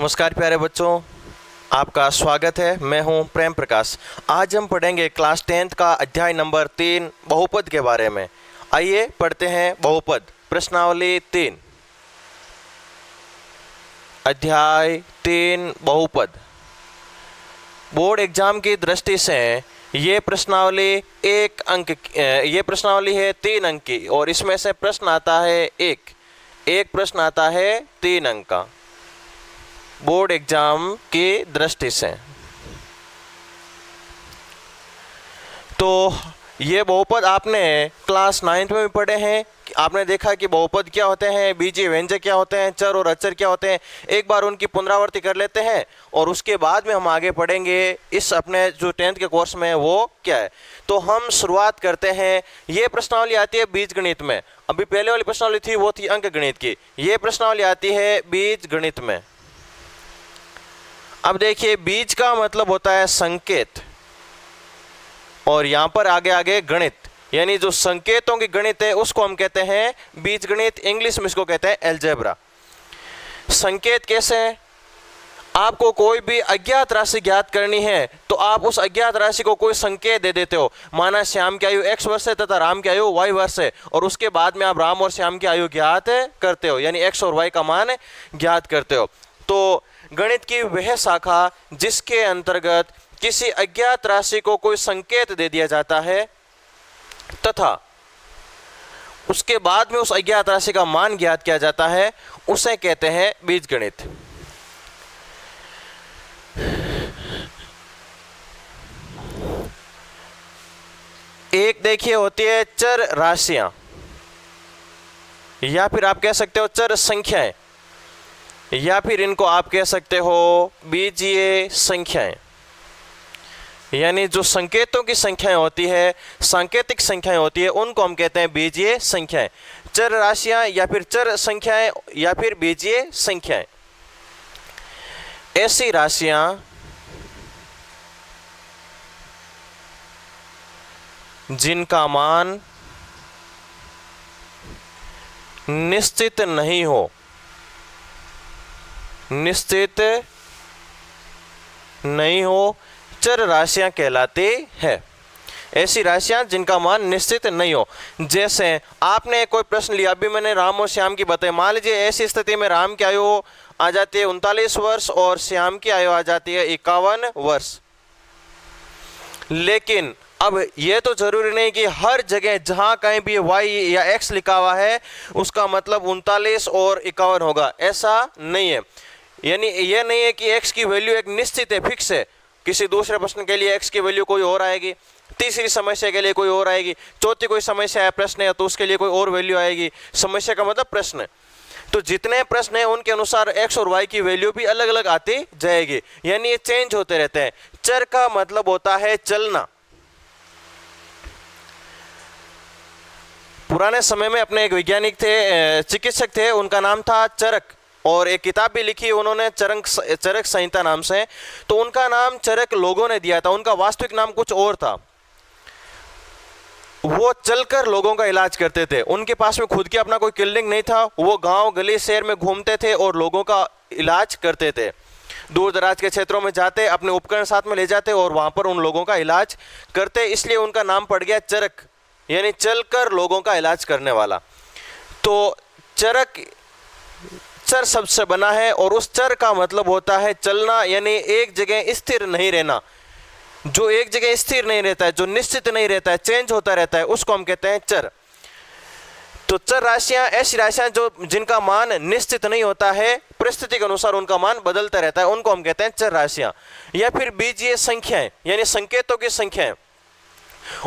नमस्कार प्यारे बच्चों, आपका स्वागत है। मैं हूं प्रेम प्रकाश। आज हम पढ़ेंगे क्लास 10th का अध्याय नंबर 3 बहुपद के बारे में। आइए पढ़ते हैं बहुपद। प्रश्नावली 3, अध्याय 3 बहुपद। बोर्ड एग्जाम की दृष्टि से ये प्रश्नावली ये प्रश्नावली है 3 अंक की और इसमें से प्रश्न आता है एक प्रश्न आता है 3 अंक का बोर्ड एग्जाम की दृष्टि से। तो ये बहुपद आपने क्लास 9th में भी पढ़े हैं। आपने देखा कि बहुपद क्या होते हैं, बीजीय व्यंजक क्या होते हैं, चर और अचर क्या होते हैं। एक बार उनकी पुनरावृत्ति कर लेते हैं और उसके बाद में हम आगे पढ़ेंगे इस अपने जो 10th के कोर्स में वो क्या है। तो हम शुरुआत करते हैं। ये प्रश्नावली आती है बीज गणित में। अभी पहले वाली प्रश्नावली थी वो थी अंक गणित की। ये प्रश्नावली आती है बीज गणित में। अब देखिए, बीज का मतलब होता है संकेत और यहां पर आगे गणित, यानी जो संकेतों की गणित है उसको हम कहते हैं बीज गणित। इंग्लिश में इसको कहते हैं अलजेब्रा। संकेत कैसे है? आपको कोई भी अज्ञात राशि ज्ञात करनी है तो आप उस अज्ञात राशि को कोई संकेत दे देते हो। माना श्याम की आयु x वर्ष है तथा राम की आयु y वर्ष है और उसके बाद में आप राम और श्याम की आयु ज्ञात करते हो, यानी x और y का मान ज्ञात करते हो। तो गणित की वह शाखा जिसके अंतर्गत किसी अज्ञात राशि को कोई संकेत दे दिया जाता है तथा उसके बाद में उस अज्ञात राशि का मान ज्ञात किया जाता है, उसे कहते हैं बीजगणित। एक देखिए होती है चर राशियां, या फिर आप कह सकते हो चर संख्याएं, या फिर इनको आप कह सकते हो बीजीय संख्याएं। यानी जो संकेतों की संख्याएं होती है, सांकेतिक संख्याएं होती है, उनको हम कहते हैं बीजीय संख्याएं। चर राशियां या फिर चर संख्याएं या फिर बीजीय संख्याएं ऐसी राशियां जिनका मान निश्चित नहीं हो, निश्चित नहीं हो, चर राशियां कहलाती है। ऐसी राशियां जिनका मान निश्चित नहीं हो। जैसे आपने कोई प्रश्न लिया, अभी मैंने राम और श्याम की बताई। मान लीजिए ऐसी स्थिति में राम की आयु आ जाती है 39 वर्ष और श्याम की आयु आ जाती है 51 वर्ष। लेकिन अब यह तो जरूरी नहीं कि हर जगह जहां कहीं भी y या x लिखा हुआ है उसका मतलब 39 और 51 होगा, ऐसा नहीं है। यानी यह नहीं है कि x की वैल्यू एक निश्चित है, फिक्स है। किसी दूसरे प्रश्न के लिए x की वैल्यू कोई और आएगी, तीसरी समस्या के लिए कोई और आएगी, चौथी कोई समस्या है प्रश्न है तो उसके लिए कोई और वैल्यू आएगी। समस्या का मतलब प्रश्न। तो जितने प्रश्न हैं उनके अनुसार x और y की वैल्यू भी अलग अलग आती जाएगी, यानी ये चेंज होते रहते हैं। चर का मतलब होता है चलना। पुराने समय में अपने एक वैज्ञानिक थे, चिकित्सक थे, उनका नाम था चरक, और एक किताब भी लिखी उन्होंने चरक संहिता नाम से। तो उनका नाम चरक लोगों ने दिया था, उनका वास्तविक नाम कुछ और था। वो चलकर लोगों का इलाज करते थे। उनके पास में खुद की अपना कोई क्लिनिक नहीं था। वो गांव गली शहर में घूमते थे और लोगों का इलाज करते थे। दूर दराज के क्षेत्रों में जाते, अपने उपकरण साथ में ले जाते और वहां पर उन लोगों का इलाज करते। इसलिए उनका नाम पड़ गया चरक, यानी चलकर लोगों का इलाज करने वाला। तो चरक चर शब्द से बना है और उस चर का मतलब होता है चलना, यानी एक जगह स्थिर नहीं रहना। जो एक जगह स्थिर नहीं रहता है, जो निश्चित नहीं रहता है, चेंज होता रहता है, उसको हम कहते हैं चर। तो चर राशियां ऐसी राशियां जो जिनका मान निश्चित नहीं होता है, परिस्थिति के अनुसार उनका मान बदलता रहता है, उनको हम कहते हैं चर राशियां। या फिर बीजीय संख्याएं, यानी संकेतों की संख्याएं।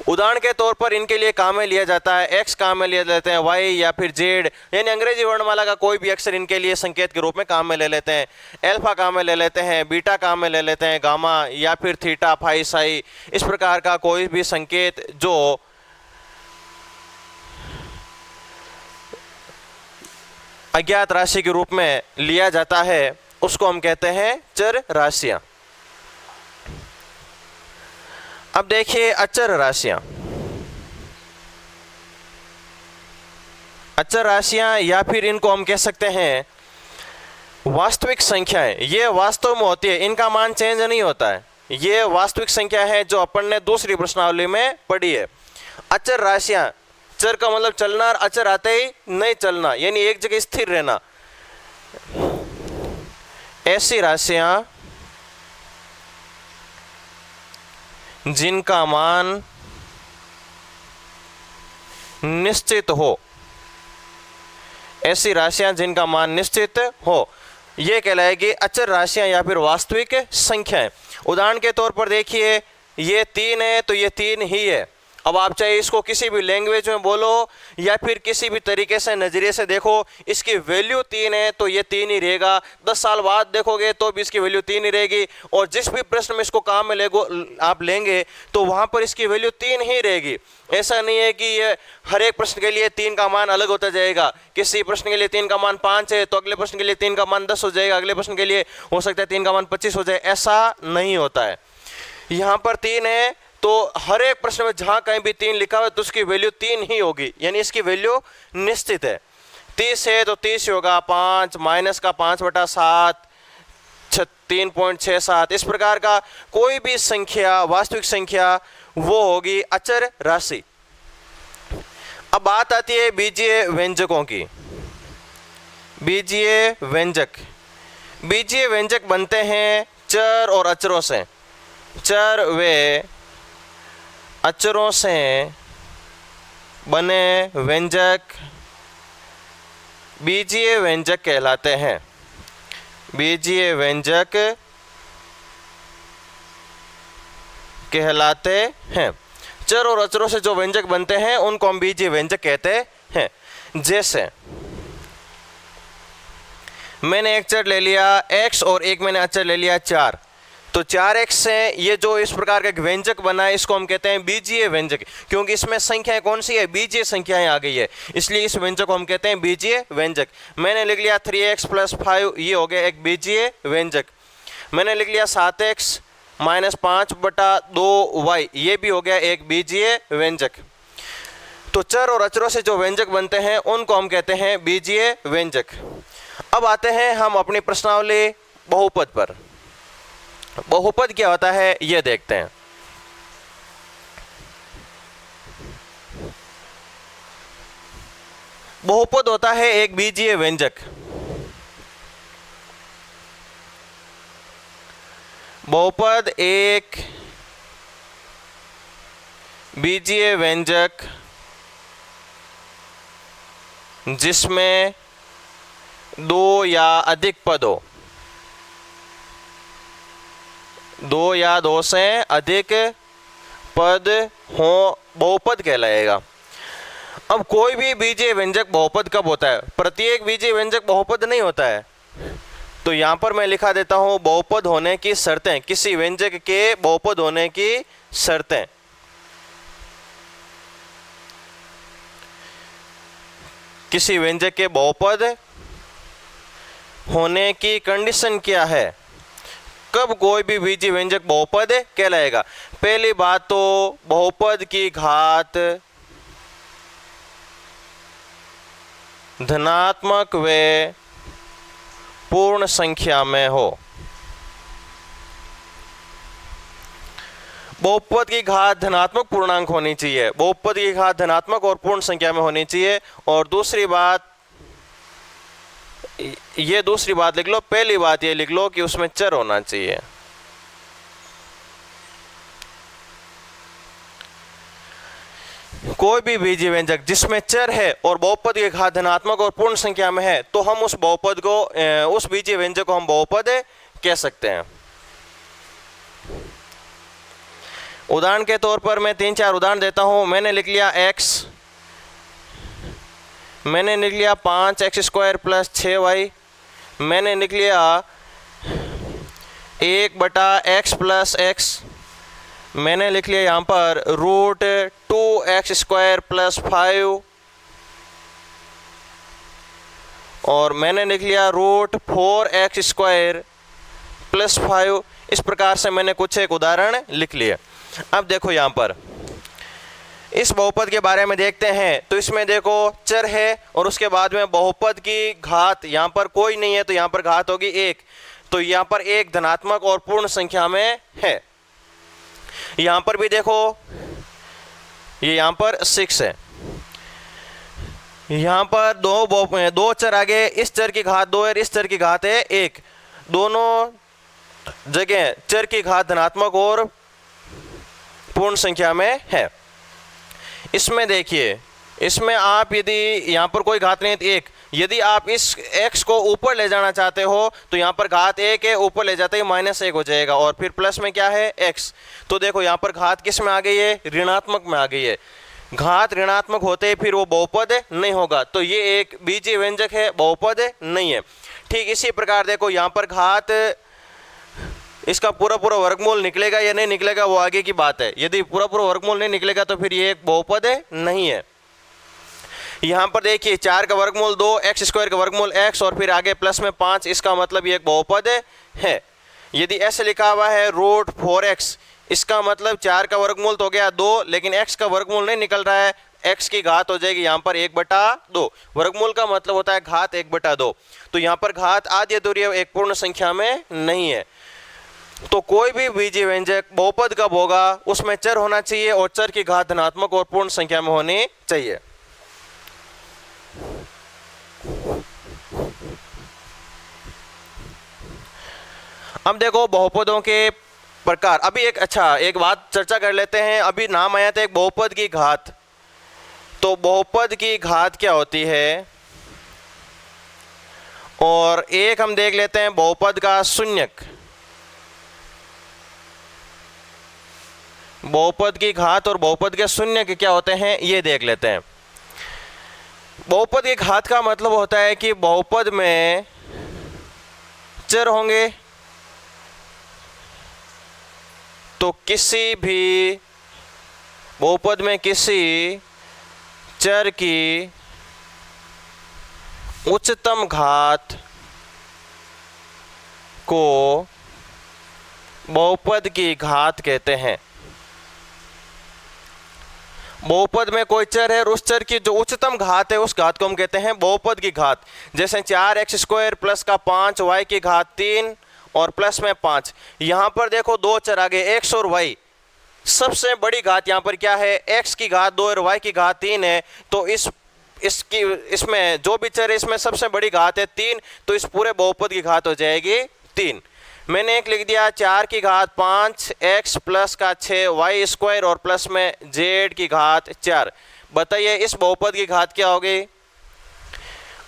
उदाहरण के तौर पर इनके लिए काम में लिया जाता है x, काम में लिया जाते हैं y या फिर z, यानी अंग्रेजी वर्णमाला का कोई भी अक्षर इनके लिए संकेत के रूप में काम में ले लेते हैं। अल्फा काम में ले लेते हैं, बीटा काम में ले लेते हैं, गामा या फिर थीटा, फाई, साई। इस प्रकार का कोई भी संकेत जो अज्ञात राशि के रूप में लिया जाता है उसको हम कहते हैं चर राशियां। अब देखिए अचर राशियां। अचर राशियां या फिर इनको हम कह सकते हैं वास्तविक संख्याएं ये वास्तव में होती है, इनका मान चेंज नहीं होता है। ये वास्तविक संख्या है जो अपन ने दूसरी प्रश्नावली में पढ़ी है। अचर राशियां, चर का मतलब चलना और अचर आते ही नहीं चलना, यानी एक जगह स्थिर रहना। ऐसी राशियां जिनका मान निश्चित हो, ऐसी राशियां जिनका मान निश्चित हो, ये कहलाएगी अचर राशियां या फिर वास्तविक संख्याएं। उदाहरण के तौर पर देखिए, ये 3 है तो ये 3 ही है। अब आप चाहे इसको किसी भी लैंग्वेज में बोलो या फिर किसी भी तरीके से नज़रिए से देखो, इसकी वैल्यू 3 है तो ये 3 ही रहेगा। 10 साल बाद देखोगे तो भी इसकी वैल्यू 3 ही रहेगी, और जिस भी प्रश्न में इसको काम में आप लेंगे तो वहाँ पर इसकी वैल्यू 3 ही रहेगी। ऐसा नहीं है कि ये हर एक प्रश्न के लिए 3 का मान अलग होता जाएगा। किसी प्रश्न के लिए 3 का मान 5 है तो अगले प्रश्न के लिए 3 का मान 10 हो जाएगा, अगले प्रश्न के लिए हो सकता है 3 का मान 25 हो जाए। ऐसा नहीं होता है। यहाँ पर 3 है तो हर एक प्रश्न में जहाँ कहीं भी 3 लिखा हुआ है तो उसकी वैल्यू 3 ही होगी, यानी इसकी वैल्यू निश्चित है। 30 है तो 30 ही होगा। 5 माइनस का 5/7 3.67, इस प्रकार का कोई भी संख्या, वास्तविक संख्या, वो होगी अचर राशि। अब बात आती है बीजीय व्यंजकों की। बीजीय व्यंजक, बीजीय व्यंजक बनते हैं चर और अचरों से। चर वे अचरों से बने व्यंजक बीजीय व्यंजक कहलाते हैं। बीजीय व्यंजक कहलाते हैं। चर और अचरों से जो व्यंजक बनते हैं उनको हम बीजीय व्यंजक कहते हैं। जैसे मैंने एक चर ले लिया x और एक मैंने अचर ले लिया 4, तो 4x से ये जो इस प्रकार का व्यंजक बना है इसको हम कहते हैं बीजीय व्यंजक, क्योंकि इसमें संख्याएं कौन सी है, बीजीय संख्याएं आ गई है, इसलिए इस व्यंजक को हम कहते हैं बीजीय व्यंजक। मैंने लिख लिया 3x + 5, ये हो गया एक बीजीय व्यंजक। मैंने लिख लिया 7x - 5/2y, ये भी हो गया एक बीजीय व्यंजक। तो चर और अचरों से जो व्यंजक बनते हैं उनको हम कहते हैं बीजीय व्यंजक। अब आते हैं हम अपनी प्रश्नावली बहुपद पर। बहुपद क्या होता है ये देखते हैं। बहुपद होता है एक बीजीय व्यंजक। बहुपद एक बीजीय व्यंजक जिसमें 2 या अधिक पद हो, 2 या 2 से अधिक पद हो, बहुपद कहलाएगा। अब कोई भी बीजीय व्यंजक बहुपद कब होता है? प्रत्येक बीजीय व्यंजक बहुपद नहीं होता है। तो यहाँ पर मैं लिखा देता हूँ बहुपद होने की शर्तें, किसी व्यंजक के बहुपद होने की शर्तें। किसी व्यंजक के बहुपद होने की कंडीशन क्या है, कब कोई भी बीजीय व्यंजक बहुपद कहलाएगा? पहली बात तो बहुपद की घात धनात्मक व पूर्ण संख्या में हो। बहुपद की घात धनात्मक पूर्णांक होनी चाहिए, बहुपद की घात धनात्मक और पूर्ण संख्या में होनी चाहिए। और दूसरी बात, ये दूसरी बात लिख लो, पहली बात ये लिख लो कि उसमें चर होना चाहिए। कोई भी बीजीय व्यंजक जिसमें चर है और बहुपद की घात धनात्मक और पूर्ण संख्या में है तो हम उस बहुपद को, उस बीजीय व्यंजक को हम बहुपद कह सकते हैं। उदाहरण के तौर पर मैं 3-4 उदाहरण देता हूं। मैंने लिख लिया x, मैंने लिख लिया 5x² + 6y, मैंने लिख लिया 1/x + x, मैंने लिख लिया यहाँ पर √2x² + 5, और मैंने लिख लिया √4x² + 5। इस प्रकार से मैंने कुछ एक उदाहरण लिख लिए। अब देखो यहाँ पर इस बहुपद के बारे में देखते हैं तो इसमें देखो चर है और उसके बाद में बहुपद की घात, यहाँ पर कोई नहीं है तो यहाँ पर घात होगी 1, तो यहाँ पर एक धनात्मक और पूर्ण संख्या में है। यहाँ पर भी देखो ये यहाँ पर 6 है, यहाँ पर दो चर आगे, इस चर की घात 2 है, इस चर की घात है 1, दोनों जगह चर की घात धनात्मक और पूर्ण संख्या में है। इसमें देखिए, इसमें आप यदि यहाँ पर कोई घात नहीं है तो 1, यदि आप इस x को ऊपर ले जाना चाहते हो तो यहाँ पर घात 1 है, ऊपर ले जाते ही -1 हो जाएगा और फिर प्लस में क्या है x। तो देखो यहाँ पर घात किस में आ गई है, ऋणात्मक में आ गई है। घात ऋणात्मक होते ही फिर वो बहुपद नहीं होगा, तो ये एक बीजीय व्यंजक है, बहुपद नहीं है। ठीक इसी प्रकार देखो यहाँ पर घात, इसका पूरा वर्गमूल निकलेगा या नहीं निकलेगा वो आगे की बात है। यदि पूरा वर्गमूल नहीं निकलेगा तो फिर ये एक बहुपद नहीं है। यहाँ पर देखिए 4 का वर्गमूल 2, x² का वर्गमूल x और फिर आगे प्लस में 5, इसका मतलब ये एक बहुपद है। यदि ऐसे लिखा हुआ है √4x, इसका मतलब 4 का वर्गमूल तो हो गया 2, लेकिन x का वर्गमूल नहीं निकल रहा है, x की घात हो जाएगी यहाँ पर 1/2। वर्गमूल का मतलब होता है घात 1/2, तो यहाँ पर घात आद्य अतुरीय एक पूर्ण संख्या में नहीं है। तो कोई भी बीजीय व्यंजक बहुपद कब होगा, उसमें चर होना चाहिए और चर की घात धनात्मक और पूर्ण संख्या में होनी चाहिए। अब देखो बहुपदों के प्रकार। अभी एक बात चर्चा कर लेते हैं। अभी नाम आया था एक बहुपद की घात, तो बहुपद की घात क्या होती है, और एक हम देख लेते हैं बहुपद का शून्यक। बहुपद की घात और बहुपद के शून्यक क्या होते हैं ये देख लेते हैं। बहुपद की घात का मतलब होता है कि बहुपद में चर होंगे, तो किसी भी बहुपद में किसी चर की उच्चतम घात को बहुपद की घात कहते हैं। बहुपद में कोई चर है और उस चर की जो उच्चतम घात है उस घात को हम कहते हैं बहुपद की घात। जैसे 4x² प्लस का 5 y की घात 3 और प्लस में 5। यहाँ पर देखो दो चर आगे x और y, सबसे बड़ी घात यहाँ पर क्या है, x की घात 2 और y की घात 3 है। तो इसमें जो भी चर है इसमें सबसे बड़ी घात है 3, तो इस पूरे बहुपद की घात हो जाएगी 3। मैंने एक लिख दिया 4 की घात 5 x प्लस का 6 y² और प्लस में z की घात 4। बताइए इस बहुपद की घात क्या होगी।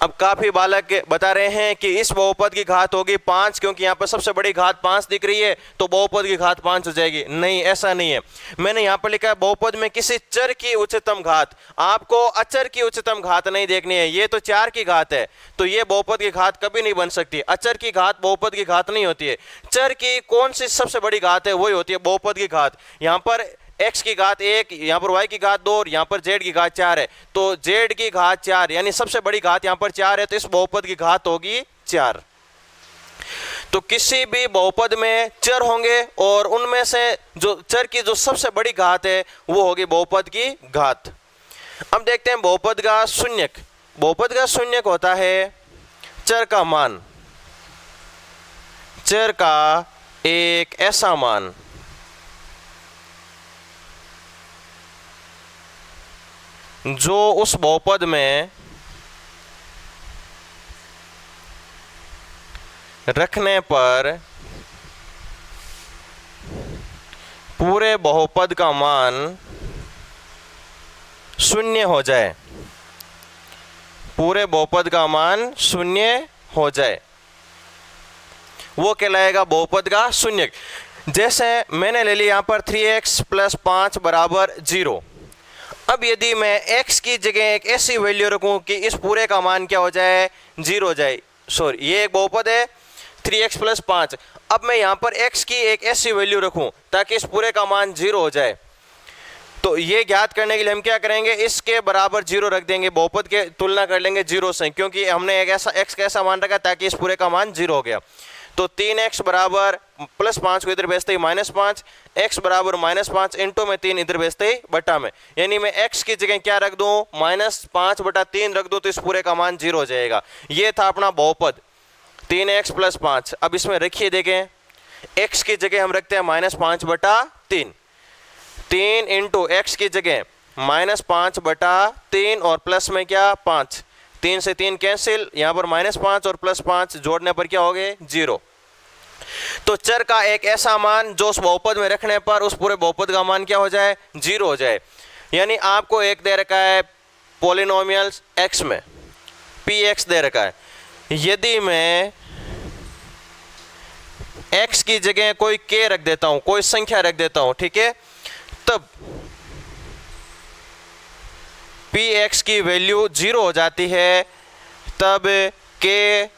अब काफ़ी बालक बता रहे हैं कि इस बहुपद की घात होगी 5, क्योंकि यहाँ पर सबसे बड़ी घात 5 दिख रही है तो बहुपद की घात 5 हो जाएगी। नहीं, ऐसा नहीं है। मैंने यहाँ पर लिखा है बहुपद में किसी चर की उच्चतम घात। आपको अचर की उच्चतम घात नहीं देखनी है, ये तो 4 की घात है, तो ये बहुपद की घात कभी नहीं बन सकती। अचर की घात बहुपद की घात नहीं होती है। चर की कौन सी सबसे बड़ी घात है वही होती है बहुपद की घात। यहाँ पर x की घात 1, यहाँ पर y की घात 2 और यहाँ पर z की घात 4 है, तो z की घात 4 यानी सबसे बड़ी घात यहाँ पर 4 है, तो इस बहुपद की घात होगी 4। तो किसी भी बहुपद में चर होंगे और उनमें से जो चर की जो सबसे बड़ी घात है वो होगी बहुपद की घात। अब देखते हैं बहुपद का शून्यक। बहुपद का शून्यक होता है चर का मान, चर का एक ऐसा मान जो उस बहुपद में रखने पर पूरे बहुपद का मान शून्य हो जाए, पूरे बहुपद का मान शून्य हो जाए, वो कहलाएगा बहुपद का शून्यक। जैसे मैंने ले लिया यहाँ पर 3x प्लस 5 बराबर 0। अब यदि मैं x की जगह एक ऐसी वैल्यू रखूं कि इस पूरे का मान क्या हो जाए, 0 हो जाए। सॉरी, ये एक बहुपद है 3x प्लस 5। अब मैं यहाँ पर x की एक ऐसी वैल्यू रखूं ताकि इस पूरे का मान 0 हो जाए, तो ये ज्ञात करने के लिए हम क्या करेंगे, इसके बराबर 0 रख देंगे, बहुपद के तुलना कर लेंगे 0 से, क्योंकि हमने एक ऐसा x का ऐसा मान रखा ताकि इस पूरे का मान 0 हो गया। तो 3x बराबर +5 को इधर भेजते ही -5, x बराबर -5 इंटू में 3 इधर भेजते ही बटा में, यानी मैं x की जगह क्या रख दूं, -5/3 रख दूं तो इस पूरे का मान 0 हो जाएगा। ये था अपना बहुपद 3x + 5। अब इसमें रखिए, देखें x की जगह हम रखते हैं -5/3, 3 इंटू एक्स की जगह -5/3 और प्लस में क्या 5, 3 से 3 कैंसिल, यहाँ पर -5 और +5 जोड़ने पर क्या हो गए 0। तो चर का एक ऐसा मान जो उस बहुपद में रखने पर उस पूरे बहुपद का मान क्या हो जाए 0 हो जाए। यानी आपको एक दे रखा है पॉलिनोमियल्स x में px दे रखा है, यदि मैं x की जगह कोई k रख देता हूं, कोई संख्या रख देता हूं, ठीक है, तब px की वैल्यू 0 हो जाती है, तब k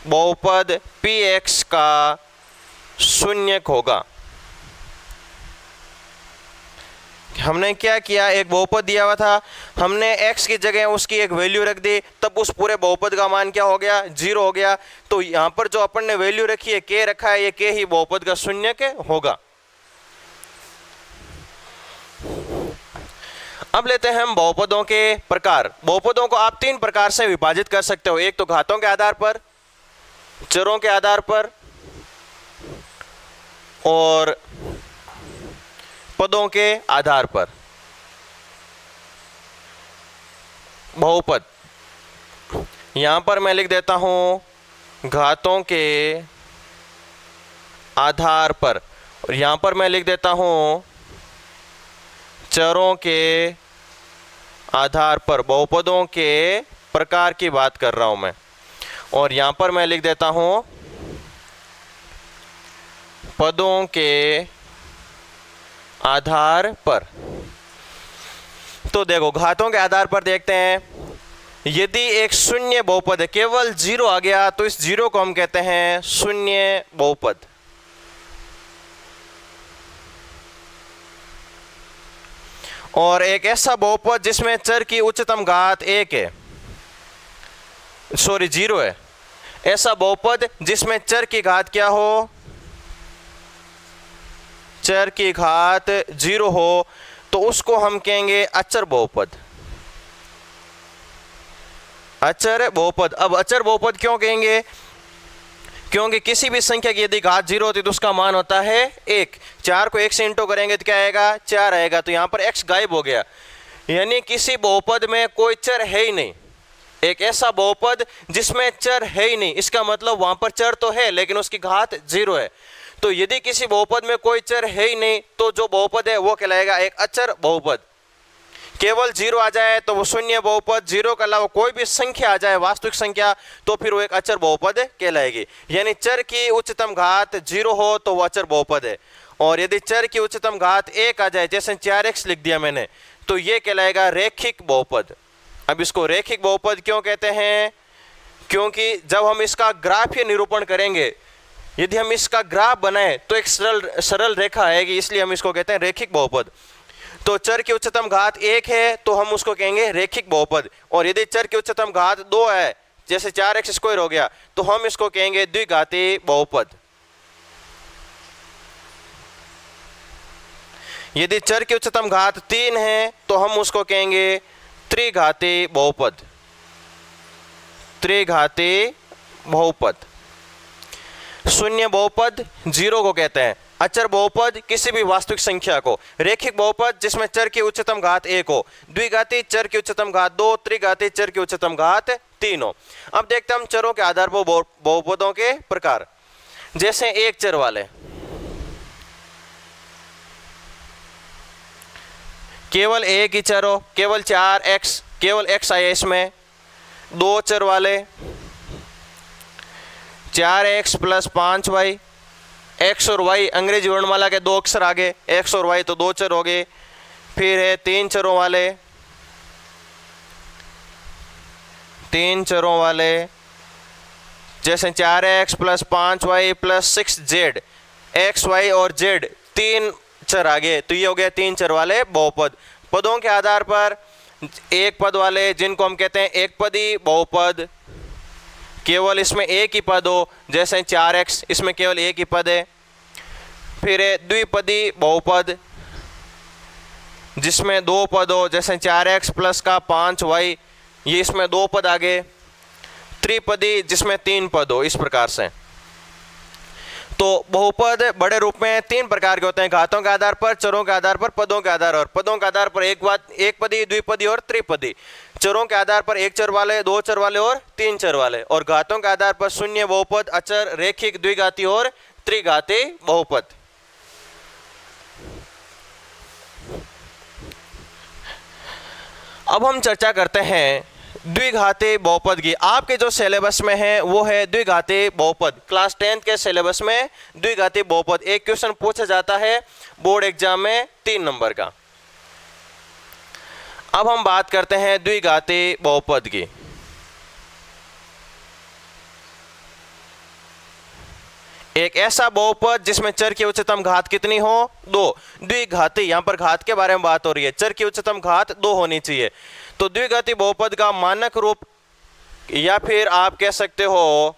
बहुपद px का शून्यक होगा। हमने क्या किया, एक बहुपद दिया हुआ था, हमने x की जगह उसकी एक वैल्यू रख दी, तब उस पूरे बहुपद का मान क्या हो गया 0 हो गया। तो यहां पर जो अपन ने वैल्यू रखी है k रखा है, ये k ही बहुपद का शून्यक होगा। अब लेते हैं हम बहुपदों के प्रकार। बहुपदों को आप 3 प्रकार से विभाजित कर सकते हो, एक तो घातों के आधार पर, चरों के आधार पर और पदों के आधार पर। बहुपद यहां पर मैं लिख देता हूं घातों के आधार पर, और यहां पर मैं लिख देता हूं चरों के आधार पर। बहुपदों के प्रकार की बात कर रहा हूं मैं, और यहां पर मैं लिख देता हूं पदों के आधार पर। तो देखो घातों के आधार पर देखते हैं, यदि एक शून्य बहुपद है, केवल 0 आ गया, तो इस 0 को हम कहते हैं शून्य बहुपद। और एक ऐसा बहुपद जिसमें चर की उच्चतम घात 1 है, 0 है, ऐसा बहुपद जिसमें चर की घात क्या हो, चर की घात 0 हो, तो उसको हम कहेंगे अचर बहुपद। अचर बहुपद। अब अचर बहुपद क्यों कहेंगे, क्योंकि किसी भी संख्या की यदि घात 0 होती है तो उसका मान होता है 1। 4 को 1 से इंटू करेंगे तो क्या आएगा 4 आएगा, तो यहां पर x गायब हो गया, यानी किसी बहुपद में कोई चर है ही नहीं। एक ऐसा बहुपद जिसमें चर है ही नहीं, इसका मतलब वहां पर चर तो है लेकिन उसकी घात 0 है। तो यदि किसी बहुपद में कोई चर है ही नहीं तो जो बहुपद है वो कहलाएगा एक अचर बहुपद। केवल 0 आ जाए तो वो शून्य बहुपद, 0 के अलावा कोई भी संख्या आ जाए वास्तविक संख्या तो फिर वो एक अचर बहुपद कहलाएगी। यानी चर की उच्चतम घात 0 हो तो वो अचर बहुपद है, और यदि चर की उच्चतम घात 1 आ जाए, जैसे 4x लिख दिया मैंने, तो ये कहलाएगा रेखिक बहुपद। अब इसको रेखिक बहुपद क्यों कहते हैं, क्योंकि जब हम इसका ग्राफीय निरूपण करेंगे, यदि हम इसका ग्राफ बनाए तो एक सरल रेखा आएगी, इसलिए हम इसको कहते हैं रेखिक बहुपद। तो चर की उच्चतम घात 1 है तो हम उसको कहेंगे रेखिक बहुपद, और यदि चर की उच्चतम घात 2 है, जैसे 4x² हो गया, तो हम इसको कहेंगे द्विघाती बहुपद। यदि चर की उच्चतम घात 3 है तो हम उसको कहेंगे त्रिघाती बहुपद। त्रिघाती बहुपद। शून्य बहुपद 0 को कहते हैं, अचर बहुपद किसी भी वास्तविक संख्या को, रेखिक बहुपद जिसमें चर की उच्चतम घात 1 हो, द्विघाती चर की उच्चतम घात 2, त्रिघाती चर की उच्चतम घात 3 हो। अब देखते हैं हम चरों के आधार पर बहुपदों के प्रकार। जैसे एक चर वाले, केवल एक ही चर हो, केवल 4x, केवल x आया इसमें। 2 चर वाले 4x + 5y, x और y अंग्रेजी वर्णमाला के 2 अक्षर आगे, x और y तो 2 चर हो गए। फिर है 3 चरों वाले, 3 चरों वाले जैसे 4x + 5y + 6z, x, y और z 3 चर आगे, तो ये हो गया 3 चर वाले बहुपद। पदों के आधार पर एक पद वाले जिनको हम कहते हैं एक पदी बहुपद, केवल इसमें एक ही पद हो, जैसे 4x, इसमें केवल एक ही पद है। फिर है द्विपदी बहुपद, जिसमें दो पद हो, जैसे 4x प्लस का 5y, ये इसमें दो पद आ गए। त्रिपदी, जिसमें तीन पद हो, इस प्रकार से। तो बहुपद बड़े रूप में तीन प्रकार के होते हैं, घातों के आधार पर, चरों के आधार पर, पदों के आधार पर। पदों के आधार पर एक पदी, द्विपदी और त्रिपदी। चरों के आधार पर एक चर वाले, दो चर वाले और तीन चर वाले। और घातों के आधार पर शून्य, बहुपद, अचर, रेखिक, द्विघाती और त्रिघाती बहुपद। अब हम चर्चा करते हैं द्विघाती बहुपद की। आपके जो सिलेबस में है वो है द्विघाती बहुपद। क्लास 10th के सिलेबस में द्विघाती बहुपद एक क्वेश्चन पूछा जाता है बोर्ड एग्जाम में 3 नंबर का। अब हम बात करते हैं द्विघाती बहुपद की। एक ऐसा बहुपद जिसमें चर की उच्चतम घात कितनी हो? 2। द्विघाती, यहां पर घात के बारे में बात हो रही है, चर की उच्चतम घात 2 होनी चाहिए। तो द्विघाती बहुपद का मानक रूप, या फिर आप कह सकते हो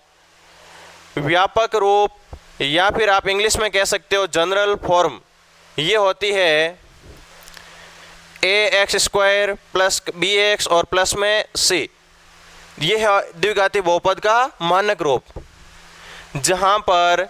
व्यापक रूप, या फिर आप इंग्लिश में कह सकते हो जनरल फॉर्म, ये होती है ax² प्लस bx और प्लस में c। ये है द्विघाती बहुपद का मानक रूप, जहां पर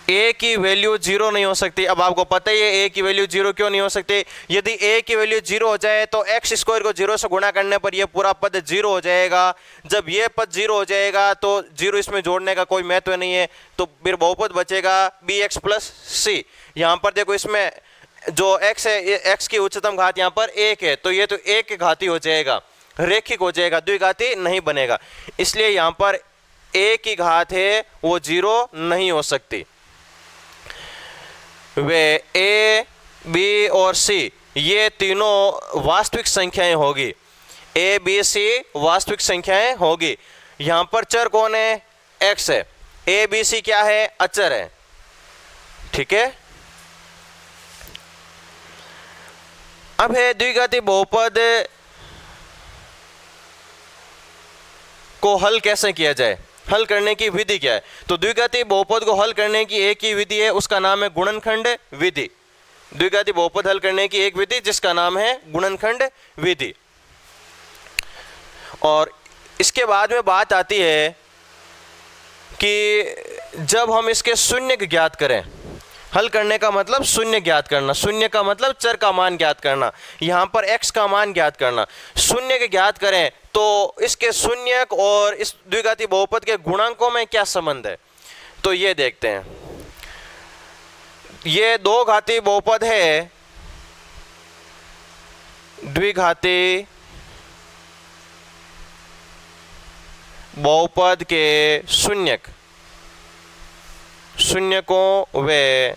a की वैल्यू 0 नहीं हो सकती। अब आपको पता ही है a की वैल्यू 0 क्यों नहीं हो सकती। यदि a की वैल्यू 0 हो जाए तो x² को 0 से गुणा करने पर यह पूरा पद 0 हो जाएगा। जब यह पद 0 हो जाएगा तो 0 इसमें जोड़ने का कोई महत्व नहीं है, तो फिर बहुपद बचेगा bx प्लस c। यहां पर देखो, इसमें जो x है, x की उच्चतम घात यहां पर 1 है, तो ये तो 1 घाती हो जाएगा, रेखिक हो जाएगा, द्विघाती नहीं बनेगा। इसलिए यहां पर a की घात है वो 0 नहीं हो सकती। वे a, b और c ये तीनों वास्तविक संख्याएं होगी। a, b, c वास्तविक संख्याएं होगी। यहां पर चर कौन है? x है। a, b, c क्या है? अचर है। ठीक है। अब है द्विघाती बहुपद को हल कैसे किया जाए, हल करने की विधि क्या है? तो द्विघाती बहुपद को हल करने की एक ही विधि है, उसका नाम है गुणनखंड विधि। द्विघाती बहुपद हल करने की एक विधि जिसका नाम है गुणनखंड विधि। और इसके बाद में बात आती है कि जब हम इसके शून्य ज्ञात करें, हल करने का मतलब शून्य ज्ञात करना, शून्य का मतलब चर का मान ज्ञात करना, यहाँ पर x का मान ज्ञात करना। शून्य के ज्ञात करें तो इसके शून्यक और इस द्विघाती बहुपद के गुणांकों में क्या संबंध है, तो ये देखते हैं। ये दो घाती बहुपद है, द्विघाती बहुपद के शून्यक, शून्यकों व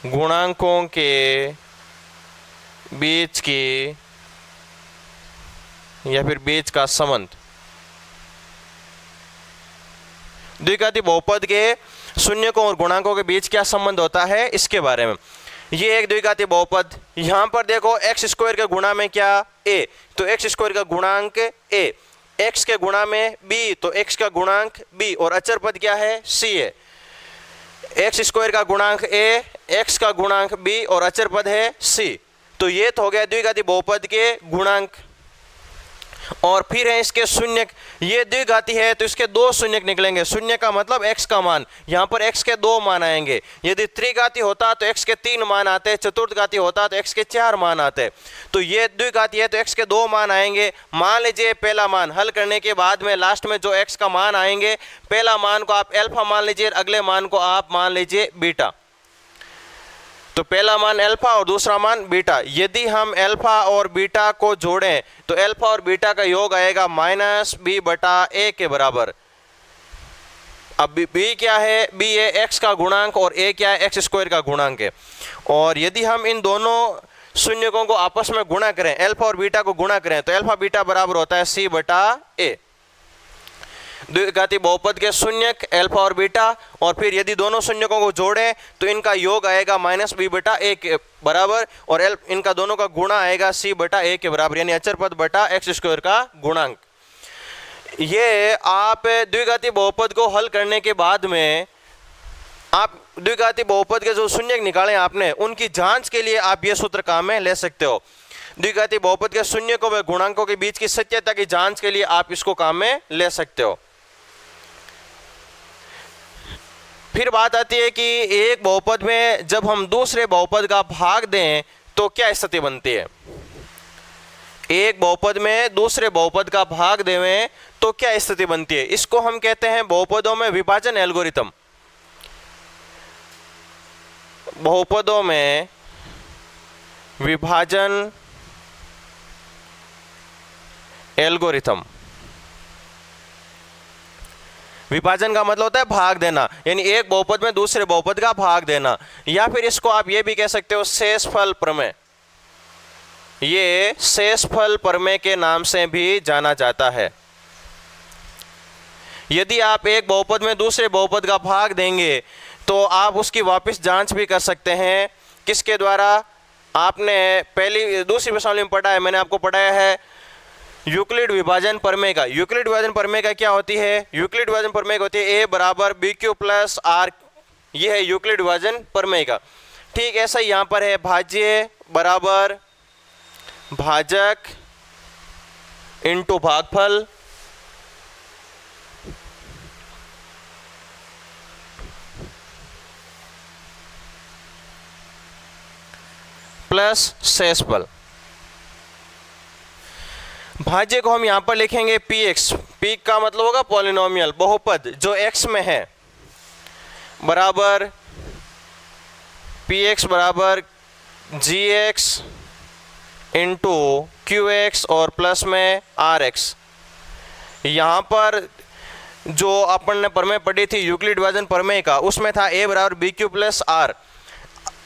गुणांकों के बीच की या फिर बीच का संबंध। द्विघाती बहुपद के शून्यकों और गुणांकों के बीच क्या संबंध होता है, इसके बारे में। ये एक द्विघाती बहुपद, यहां पर देखो x² के गुणा में क्या a, तो x² का गुणांक a, x के गुणा में b, तो x का गुणांक b, और अचर पद क्या है? c है। x² का गुणांक a, x का गुणांक b और अचर पद है c। तो ये तो हो गया द्विघाती बहुपद के गुणांक। और फिर है इसके शून्यक। ये द्विघाती है तो इसके दो शून्यक निकलेंगे। शून्य का मतलब x का मान, यहाँ पर x के 2 मान आएंगे। यदि त्रिघाती होता तो x के 3 मान आते, चतुर्थघाती होता तो x के 4 मान आते। तो ये द्विघाती है तो x के 2 मान आएंगे। मान लीजिए पहला मान हल करने के बाद में लास्ट में जो x का मान आएंगे, पहला मान को आप अल्फा मान लीजिए, अगले मान को आप मान लीजिए बीटा। तो पहला मान अल्फा और दूसरा मान बीटा। यदि हम अल्फा और बीटा को जोड़ें तो अल्फा और बीटा का योग आएगा -b/a के बराबर। अब b क्या है? b है x का गुणांक और a क्या है? x² का गुणांक है। और यदि हम इन दोनों शून्यकों को आपस में गुणा करें, अल्फा और बीटा को गुणा करें, तो अल्फा बीटा बराबर होता है c/a। द्विघाती बहुपद के शून्यक अल्फा और बीटा, और फिर यदि दोनों शून्यकों को जोड़ें तो इनका योग आएगा -b/a के बराबर, और इनका दोनों का गुणा आएगा c/a के बराबर, यानी अचर पद बटा x² का गुणांक। ये आप द्विघाती बहुपद को हल करने के बाद में आप द्विघाती बहुपद के जो शून्यक निकाले आपने, उनकी जांच के लिए आप ये सूत्र काम में ले सकते हो। द्विघाती बहुपद के शून्यकों व गुणांकों के बीच की सत्यता की जांच के लिए आप इसको काम में ले सकते हो। फिर बात आती है कि एक बहुपद में जब हम दूसरे बहुपद का भाग दें तो क्या स्थिति बनती है। एक बहुपद में दूसरे बहुपद का भाग देवें तो क्या स्थिति बनती है। इसको हम कहते हैं बहुपदों में विभाजन एल्गोरिथम। बहुपदों में विभाजन एल्गोरिथम। विभाजन का मतलब होता है भाग देना, यानी एक बहुपद में दूसरे बहुपद का भाग देना, या फिर इसको आप ये भी कह सकते हो शेषफल प्रमेय। ये शेषफल प्रमेय के नाम से भी जाना जाता है। यदि आप एक बहुपद में दूसरे बहुपद का भाग देंगे तो आप उसकी वापस जांच भी कर सकते हैं। किसके द्वारा? आपने दूसरी प्रश्नावली में पढ़ा है, मैंने आपको पढ़ाया है यूक्लिड विभाजन प्रमेय का। यूक्लिड विभाजन प्रमेय का क्या होती है? यूक्लिड विभाजन प्रमेय होती है a बराबर BQ प्लस R। ये है यूक्लिड विभाजन प्रमेय का। ठीक ऐसा ही यहाँ पर है भाज्य बराबर भाजक इंटू भागफल प्लस शेषफल। भाज्य को हम यहां पर लिखेंगे px। p का मतलब होगा पॉलिनोमियल, बहुपद जो x में है, बराबर px बराबर gx इंटू qx और प्लस में rx। यहाँ पर जो अपन ने प्रमेय पढ़ी थी यूक्लिड विभाजन प्रमेय का, उसमें था a बराबर BQ प्लस R।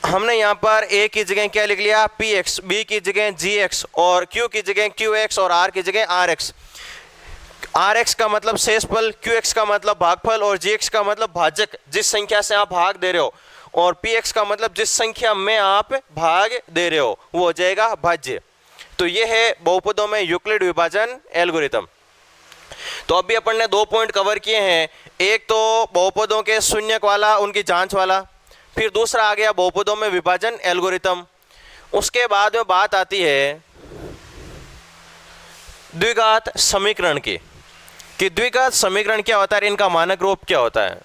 हमने यहाँ पर a की जगह क्या लिख लिया? px, b की जगह gx और q की जगह qx और r की जगह rx। rx का मतलब शेषफल, qx का मतलब भागफल और gx का मतलब भाजक, जिस संख्या से आप भाग दे रहे हो, और px का मतलब जिस संख्या में आप भाग दे रहे हो, वो हो जाएगा भाज्य। तो ये है बहुपदों में यूक्लिड विभाजन एल्गोरिथम। तो अभी अपन ने 2 पॉइंट कवर किए हैं। एक तो बहुपदों के शून्यक वाला, उनकी जांच वाला, फिर दूसरा आ गया बहुपदों में विभाजन एल्गोरिथम। उसके बाद में बात आती है द्विघात समीकरण की, कि द्विघात समीकरण क्या होता है, इनका मानक रूप क्या होता है।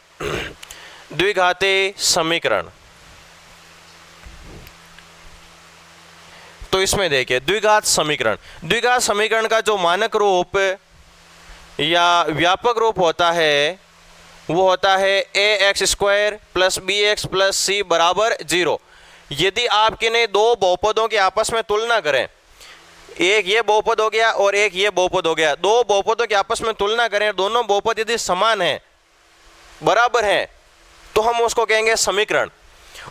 द्विघाती समीकरण, तो इसमें देखिए द्विघात समीकरण का जो मानक रूप या व्यापक रूप होता है वो होता है ax² plus bx plus c बराबर 0। यदि आप किन्हीं दो बहुपदों की आपस में तुलना करें, एक ये बहुपद हो गया और एक ये बहुपद हो गया, दो बहुपदों की आपस में तुलना करें, दोनों बहुपद यदि समान हैं, बराबर हैं, तो हम उसको कहेंगे समीकरण।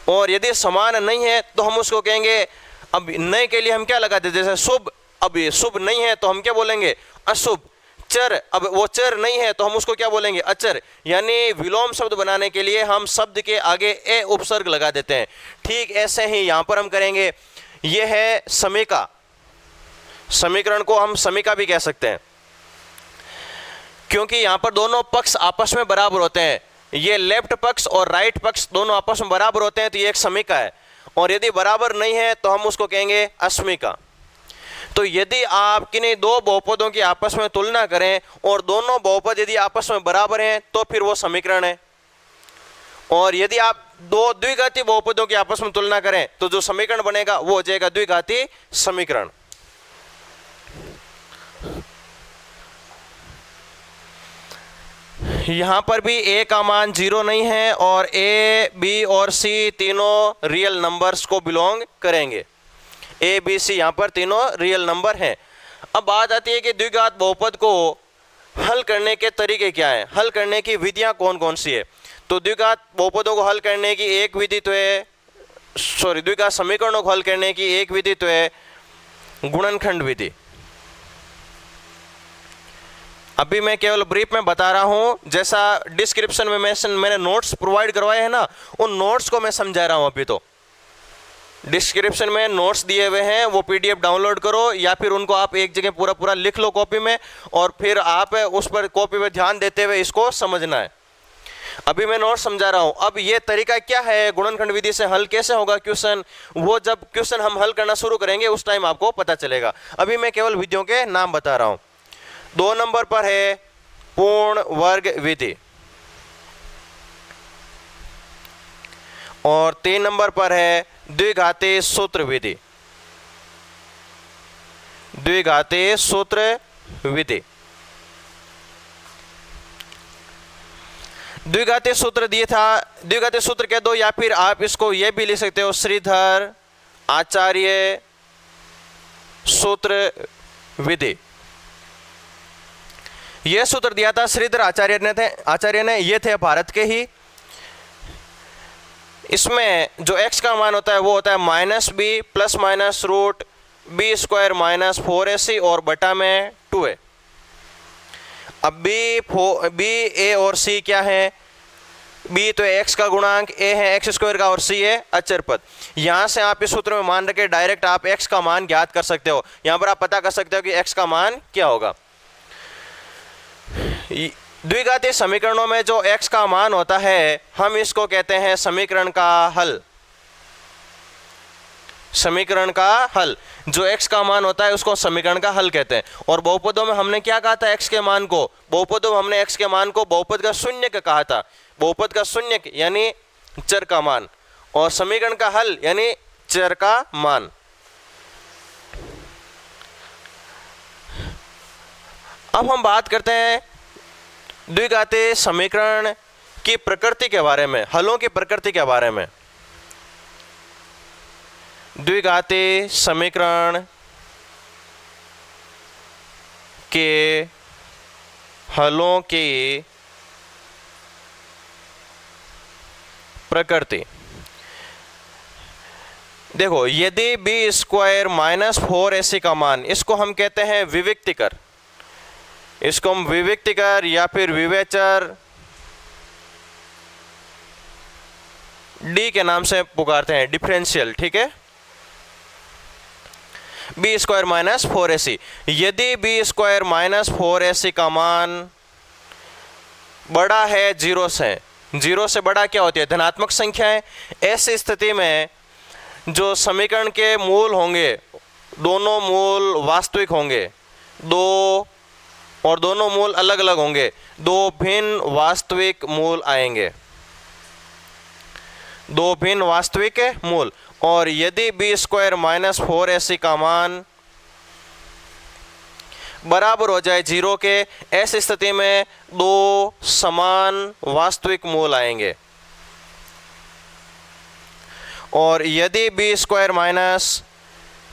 और यदि समान नहीं है तो हम उसको कहेंगे, अब नए के लिए हम क्या लगाते हैं, जैसे शुभ, अब ये शुभ नहीं है तो हम क्या बोलेंगे? अशुभ। चर, अब वो चर नहीं है तो हम उसको क्या बोलेंगे? अचर। यानी विलोम शब्द बनाने के लिए हम शब्द के आगे ए उपसर्ग लगा देते हैं। ठीक ऐसे ही यहां पर हम करेंगे। ये है समीका, समीकरण को हम समीका भी कह सकते हैं, क्योंकि यहां पर दोनों पक्ष आपस में बराबर होते हैं। ये लेफ्ट पक्ष और राइट पक्ष दोनों आपस में बराबर होते हैं, तो ये एक समीका है। और यदि बराबर नहीं है तो हम उसको कहेंगे अस्मिका। तो यदि आप किन्हीं दो बहुपदों की आपस में तुलना करें और दोनों बहुपद यदि आपस में बराबर हैं तो फिर वो समीकरण है। और यदि आप दो द्विघाती बहुपदों की आपस में तुलना करें तो जो समीकरण बनेगा वो हो जाएगा द्विघाती समीकरण। यहां पर भी a का मान 0 नहीं है और a, b और c तीनों रियल नंबर्स को बिलोंग करेंगे। a, b, c यहां पर तीनों रियल नंबर हैं। अब बात आती है कि द्विघात बहुपद को हल करने के तरीके क्या हैं, हल करने की विधियां कौन कौन सी है। तो द्विघात बहुपदों को हल करने की एक विधि तो है, द्विघात समीकरणों को हल करने की एक विधि तो है गुणनखंड विधि। अभी मैं केवल ब्रीफ में बता रहा हूं, जैसा डिस्क्रिप्शन में मैंने नोट्स प्रोवाइड करवाए हैं ना, उन नोट्स को मैं समझा रहा हूं। अभी तो डिस्क्रिप्शन में नोट्स दिए हुए हैं, वो पीडीएफ डाउनलोड करो या फिर उनको आप एक जगह पूरा पूरा लिख लो कॉपी में, और फिर आप उस पर कॉपी में ध्यान देते हुए इसको समझना है। अभी मैं नोट समझा रहा हूं। अब ये तरीका क्या है, गुणनखंड विधि से हल कैसे होगा क्वेश्चन, वो जब क्वेश्चन हम हल करना शुरू करेंगे उस टाइम आपको पता चलेगा। अभी मैं केवल विधियों के नाम बता रहा हूं। 2 नंबर पर है पूर्ण वर्ग विधि, और 3 नंबर पर है द्विघाती सूत्र विधि। द्विघाती सूत्र विधि, द्विघाती सूत्र दिए था, द्विघाती सूत्र कह दो, या फिर आप इसको यह भी लिख सकते हो श्रीधर आचार्य सूत्र विधि। यह सूत्र दिया था श्रीधर आचार्य ने, ये थे भारत के ही। इसमें जो x का मान होता है वो होता है -b plus minus root B square minus 4ac और बटा में 2a। अब b a और c क्या है, b तो x का गुणांक, a है x स्क्वायर का और c है अचर पद। यहां से आप इस सूत्र में मान रखे डायरेक्ट आप x का मान ज्ञात कर सकते हो। यहां पर आप पता कर सकते हो कि x का मान क्या होगा। द्विघाती समीकरणों में जो x का मान होता है हम इसको कहते हैं समीकरण का हल। समीकरण का हल, जो x का मान होता है उसको समीकरण का हल कहते हैं। और बहुपदों में हमने क्या कहा था, x के मान को, बहुपदों में हमने x के मान को बहुपद का शून्यक कहा था। बहुपद का शून्यक यानी चर का मान, और समीकरण का हल यानी चर का मान। अब हम बात करते हैं द्विघाती समीकरण की प्रकृति के बारे में, हलों की प्रकृति के बारे में। द्विघाती समीकरण के हलों की प्रकृति देखो, यदि बी स्क्वायर माइनस 4ac का मान, इसको हम कहते हैं विविक्तिकर, इसको हम विविक्तिकर या फिर विवेचर डी के नाम से पुकारते हैं, डिफरेंशियल, ठीक है। बी स्क्वायर माइनस 4ac, यदि बी स्क्वायर माइनस 4ac का मान बड़ा है 0 से, 0 से बड़ा क्या होती है, धनात्मक संख्याएं। ऐसी स्थिति में जो समीकरण के मूल होंगे, दोनों मूल वास्तविक होंगे, दो और दोनों मूल अलग अलग होंगे, दो भिन्न वास्तविक मूल आएंगे, दो भिन्न वास्तविक मूल। और यदि बी स्क्वायर माइनस 4ac का मान बराबर हो जाए 0 के, ऐसी स्थिति में दो समान वास्तविक मूल आएंगे। और यदि बी स्क्वायर माइनस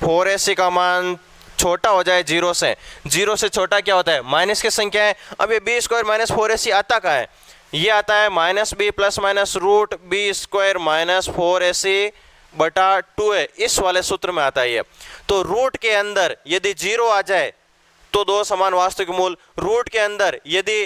4ac का मान छोटा हो जाए 0 से, 0 से छोटा क्या होता है, माइनस की संख्या है। अब ये बी स्क्वायर माइनस 4ac आता कहाँ है, ये आता है -b plus minus root B square minus 4ac बटा 2a, इस वाले सूत्र में आता है ये। तो रूट के अंदर यदि 0 आ जाए तो दो समान वास्तविक मूल, रूट के अंदर यदि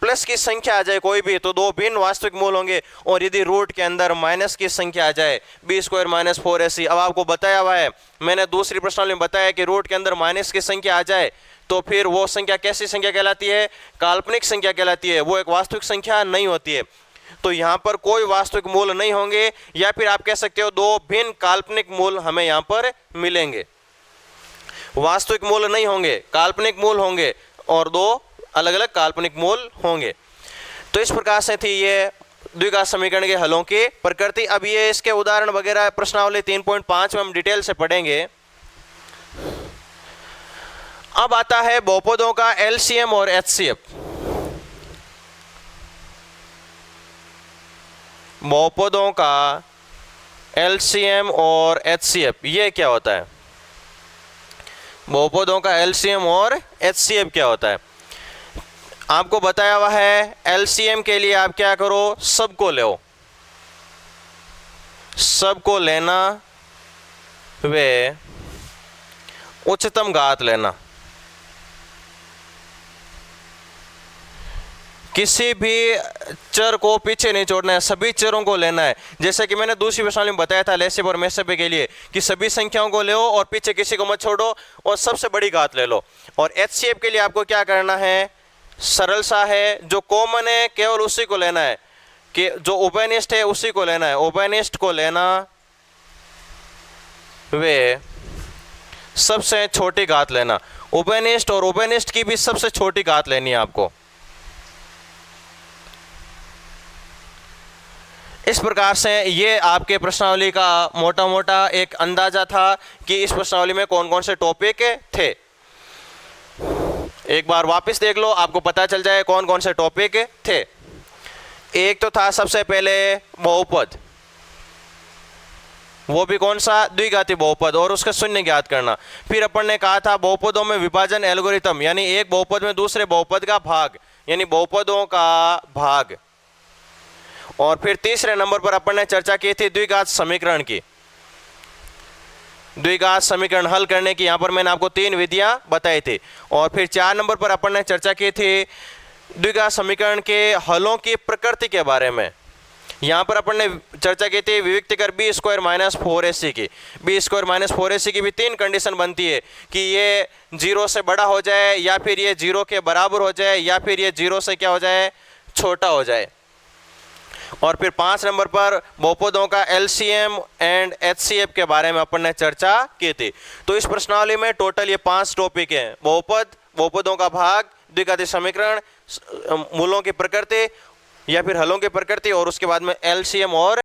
प्लस की संख्या आ जाए कोई भी तो दो भिन्न वास्तविक मूल होंगे, और यदि रूट के अंदर माइनस की संख्या आ जाए, बी स्क्वायर माइनस 4ac। अब आपको बताया हुआ है, मैंने दूसरी प्रश्नावली में बताया कि रूट के अंदर माइनस की संख्या आ जाए तो फिर वो संख्या कैसी संख्या कहलाती है, काल्पनिक संख्या कहलाती है, वो एक वास्तविक संख्या नहीं होती है। तो यहाँ पर कोई वास्तविक मूल नहीं होंगे, या फिर आप कह सकते हो दो भिन्न काल्पनिक मूल हमें यहाँ पर मिलेंगे। वास्तविक मूल नहीं होंगे, काल्पनिक मूल होंगे, और दो अलग अलग काल्पनिक मूल होंगे। तो इस प्रकार से थी ये द्विघात समीकरण के हलों की प्रकृति। अब ये इसके उदाहरण वगैरह प्रश्नावली 3.5 में हम डिटेल से पढ़ेंगे। अब आता है बहुपदों का एलसीएम और एचसीएफ। बहुपदों का एलसीएम और एचसीएफ ये क्या होता है, बहुपदों का एलसीएम और एचसीएफ क्या होता है। आपको बताया हुआ है एलसीएम के लिए आप क्या करो, सबको लो, सबको लेना वे उच्चतम घात लेना। किसी भी चर को पीछे नहीं छोड़ना है, सभी चरों को लेना है। जैसे कि मैंने दूसरी प्रश्नावली में बताया था लेसेप और मेसेप के लिए कि सभी संख्याओं को ले और पीछे किसी को मत छोड़ो और सबसे बड़ी घात ले लो। और एचसीएफ के लिए आपको क्या करना है, सरल सा है, जो कॉमन है केवल उसी को लेना है, कि जो उभयनिष्ठ है उसी को लेना है। उभयनिष्ठ को लेना वे सबसे छोटी घात लेना, उभयनिष्ठ और उभयनिष्ठ की भी सबसे छोटी घात लेनी है आपको। इस प्रकार से ये आपके प्रश्नावली का मोटा मोटा एक अंदाजा था कि इस प्रश्नावली में कौन कौन से टॉपिक थे। एक बार वापस देख लो, आपको पता चल जाए कौन कौन से टॉपिक थे। एक तो था सबसे पहले बहुपद, वो भी कौन सा, द्विघाती बहुपद, और उसका शून्य ज्ञात करना। फिर अपन ने कहा था बहुपदों में विभाजन एल्गोरिथम, यानी एक बहुपद में दूसरे बहुपद का भाग, यानी बहुपदों का भाग। और फिर तीसरे नंबर पर अपन ने चर्चा की थी द्विघात समीकरण की। द्विघात समीकरण हल करने की यहाँ पर मैंने आपको 3 विधियां बताई थी। और फिर 4 नंबर पर अपन ने चर्चा की थी द्विघात समीकरण के हलों की प्रकृति के बारे में। यहाँ पर अपन ने चर्चा की थी विविक्त कर बी स्क्वायर माइनस 4ac की। बी स्क्वायर माइनस 4ac की भी 3 कंडीशन बनती है कि ये 0 से बड़ा हो जाए, या फिर ये 0 के बराबर हो जाए, या फिर ये 0 से क्या हो जाए, छोटा हो जाए। और फिर 5 नंबर पर बहुपदों का एलसीएम एंड एचसीएफ के बारे में अपन ने चर्चा की थी। तो इस प्रश्नावली में टोटल ये 5 टॉपिक हैं, बहुपद, बहुपदों का भाग, द्विघाती समीकरण, मूलों की प्रकृति या फिर हलों की प्रकृति, और उसके बाद में एलसीएम और